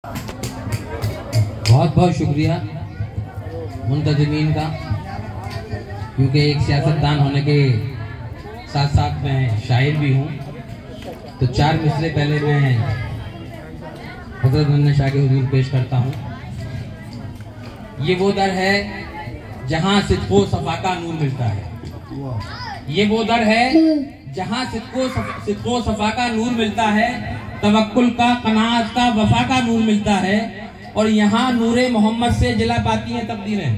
बहुत बहुत शुक्रिया मुंतज़मीन का, क्योंकि एक सियासतदान होने के साथ साथ मैं शायर भी हूँ। तो 4 मिसरे पहले मैं हज़रत नन्हे शाह के हुजूर पेश करता हूँ। ये वो दर है जहाँ सिद्क़ो सफ़ा का नूर मिलता है। ये वो दर है जहाँ सिद्क़ो सफ़ा का नूर मिलता है, तवक्कुल का, क़नाअत का, वफ़ा का नूर मिलता है। और यहाँ नूरे मोहम्मद से जिला पाती हैं तकदीरें,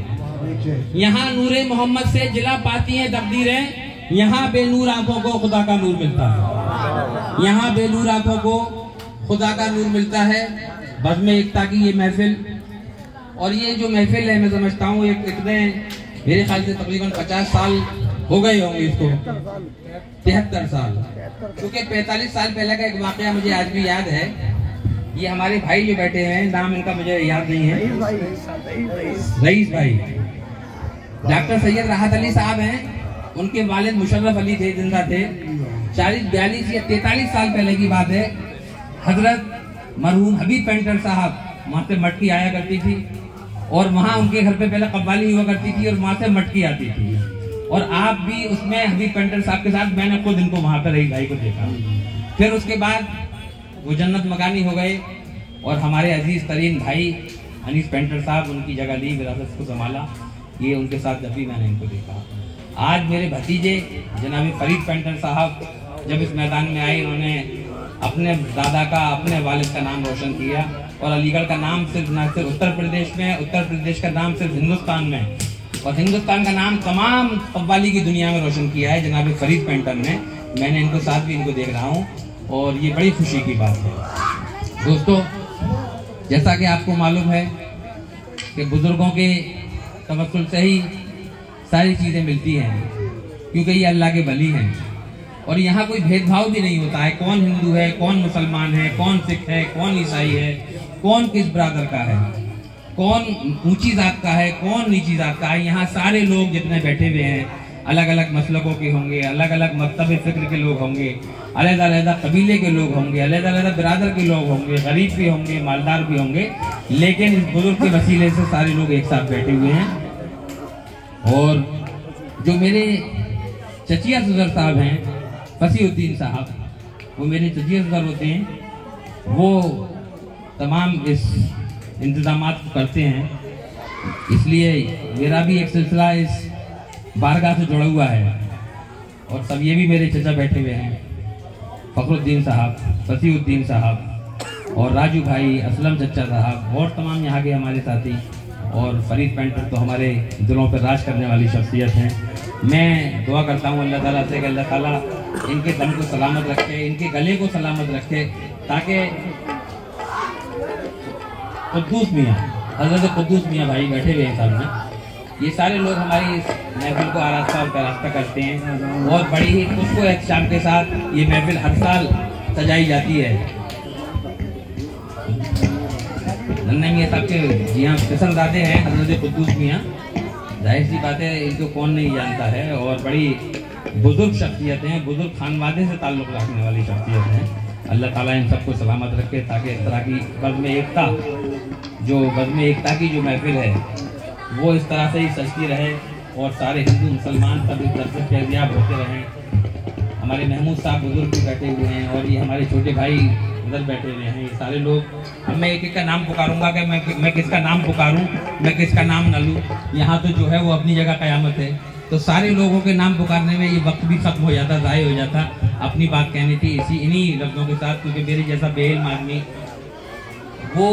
यहाँ नूरे मोहम्मद से जिला पाती हैं तकदीरें। यहाँ बेनूर आंखों को खुदा का नूर मिलता है, यहाँ बेनूर आंखों को खुदा का नूर मिलता है। बज़्म एकता की ये महफिल, और ये जो महफिल है मैं समझता हूँ इतने मेरे ख्याल से तकरीबन 50 साल हो गए होंगे इसको, 73 साल, क्योंकि 45 साल पहले का एक वाकया मुझे आज भी याद है। ये हमारे भाई जो बैठे हैं, नाम इनका मुझे याद नहीं है, रईस भाई, डॉक्टर सैयद राहत अली साहब हैं। उनके वालिद मुशर्रफ अली थे, जिंदा थे। 40, 42 या 43 साल पहले की बात है। हजरत मरहूम हबीब पेंटर साहब, वहाँ से मटकी आया करती थी, और वहाँ उनके घर पे पहले कव्वाली हुआ करती थी, और वहाँ से मटकी आती थी। और आप भी उसमें हबीब पेंटर साहब के साथ, मैंने खुद इनको वहाँ पर रईस भाई को देखा। फिर उसके बाद वो जन्नत मकानी हो गए, और हमारे अजीज तरीन भाई अनीस पेंटर साहब, उनकी जगह ली, विरासत को संभाला। ये उनके साथ जब भी मैंने इनको देखा। आज मेरे भतीजे जनाब फरीद पेंटर साहब जब इस मैदान में आए, इन्होंने अपने दादा का, अपने वालिद का नाम रोशन किया। और अलीगढ़ का नाम सिर्फ न सिर्फ उत्तर प्रदेश में, उत्तर प्रदेश का नाम सिर्फ हिंदुस्तान में, और हिंदुस्तान का नाम तमाम कव्वाली की दुनिया में रोशन किया है जनाब फरीद पेंटर ने। मैंने इनको साथ भी इनको देख रहा हूँ, और ये बड़ी खुशी की बात है। दोस्तों, जैसा कि आपको मालूम है कि बुजुर्गों के तवक्कुल से ही सारी चीज़ें मिलती हैं, क्योंकि ये अल्लाह के वली हैं। और यहाँ कोई भेदभाव भी नहीं होता है, कौन हिंदू है, कौन मुसलमान है, कौन सिख है, कौन ईसाई है, कौन किस बरादर का है, कौन ऊंची जात का है, कौन नीची जात का है। यहाँ सारे लोग जितने बैठे हुए हैं अलग अलग मसलकों के होंगे, अलग अलग मकतब फिक्र के लोग होंगे, अलग-अलग कबीले के लोग होंगे, अलग-अलग बिरादर के लोग होंगे, गरीब भी होंगे, मालदार भी होंगे, लेकिन इस बुजुर्ग के वसीले से सारे लोग एक साथ बैठे हुए हैं। और जो मेरे चचिया सदर साहब हैं, फसीउद्दीन साहब, वो मेरे चचिया सदर होते हैं, वो तमाम इस इंतजामात करते हैं। इसलिए मेरा भी एक सिलसिला इस बारगाह से जुड़ा हुआ है। और सब ये भी मेरे चचा बैठे हुए हैं, फखरुद्दीन साहब, फसीउद्दीन साहब, और राजू भाई, असलम चचा साहब, और तमाम यहाँ के हमारे साथी। और फरीद पेंटर तो हमारे दिलों पर राज करने वाली शख्सियत हैं। मैं दुआ करता हूँ अल्लाह ताला से कि अल्लाह ताला इनके दम को सलामत रखे, इनके गले को सलामत रखे, ताकि कुद्दूस मियाँ, हज़रत कुद्दूस मियाँ भाई बैठे हुए हैं सामने, ये सारे लोग हमारी इस महफिल को आरास्ता और परास्ता करते हैं। और बड़ी ही खुशको एहतशाम के साथ ये महफिल हर साल सजाई जाती है। नन्हे मियाँ साहब के जी हाँ पसंदीदा हैं हज़रत कुद्दूस मियाँ, जाहिर सी बात है इनको कौन नहीं जानता है। और बड़ी बुजुर्ग शख्सियत हैं, बुजुर्ग खानवादे से ताल्लुक़ रखने वाली शख्सियत हैं। अल्लाह ताला इन सबको सलामत रखे, ताकि इस तरह की बज़्म एकता, बज़्म एकता की जो महफिल है वो इस तरह से ही सजती रहे, और सारे हिंदू मुसलमान सब इस तरह से फैज़याब होते रहें। हमारे महमूद साहब बुजुर्ग भी बैठे हुए हैं, और ये हमारे छोटे भाई उधर बैठे हुए हैं। ये सारे लोग, अब मैं एक एक का नाम पुकारूंगा कि मैं किसका नाम पुकारूं, मैं किसका नाम न लूँ। यहाँ तो जो है वो अपनी जगह क़यामत है, तो सारे लोगों के नाम पुकारने में ये वक्त भी ख़त्म हो जाता, ज़ाय हो जाता। अपनी बात कहनी थी इन्हीं लफ्ज़ों के साथ, क्योंकि मेरे जैसा बेइल्म आदमी वो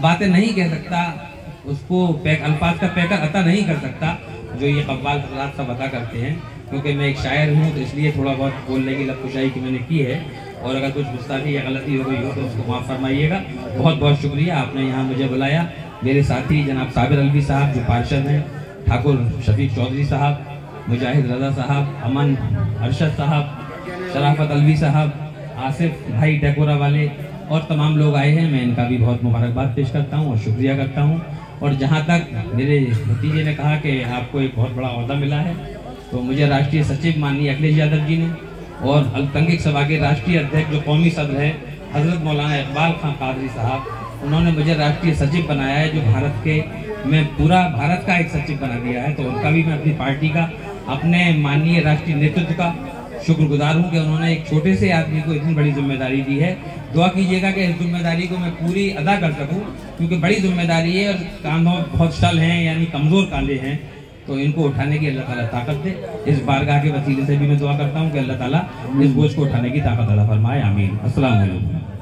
बातें नहीं कह सकता, उसको अल्फाज का पैकर अता नहीं कर सकता जो ये कव्वाल हज़रात सब अता करते हैं। क्योंकि मैं एक शायर हूँ, तो इसलिए थोड़ा बहुत बोलने की लफ्ज़ुशाई की मैंने की है, और अगर कुछ गुस्ताखी या गलती हो गई हो तो उसको माफ़ फरमाइएगा। बहुत बहुत शुक्रिया, आपने यहाँ मुझे बुलाया। मेरे साथी जनाब साबिर अलवी साहब जो पार्षद हैं, ठाकुर शफीक चौधरी साहब, मुजाहिद रज़ा साहब, अमन अरशद साहब, शराफत अलवी साहब, आसिफ भाई डेकोरा वाले, और तमाम लोग आए हैं। मैं इनका भी बहुत मुबारकबाद पेश करता हूँ और शुक्रिया करता हूँ। और जहाँ तक मेरे भतीजे ने कहा कि आपको एक बहुत बड़ा ओहदा मिला है, तो मुझे राष्ट्रीय सचिव माननीय अखिलेश यादव जी ने, और अल्पसंख्यक सभा के राष्ट्रीय अध्यक्ष जो कौमी सदर है हज़रत मौलाना इकबाल खान कादरी साहब, उन्होंने मुझे राष्ट्रीय सचिव बनाया है, जो भारत के मैं पूरा भारत का एक सचिव बना दिया है। तो उनका भी मैं अपनी पार्टी का, अपने माननीय राष्ट्रीय नेतृत्व का शुक्रगुजार हूँ कि उन्होंने एक छोटे से आदमी को इतनी बड़ी जिम्मेदारी दी है। दुआ कीजिएगा कि इस जिम्मेदारी को मैं पूरी अदा कर सकूँ, क्योंकि बड़ी जिम्मेदारी है और कांधों बहुत शल हैं, यानी कमज़ोर कांधे हैं। तो इनको उठाने की अल्लाह ताला ताकत दे। इस बारगाह के वसीले से भी मैं दुआ करता हूँ कि अल्लाह ताला इस बोझ को उठाने की ताकत अता फरमाए। आमीन। अस्सलाम वालेकुम।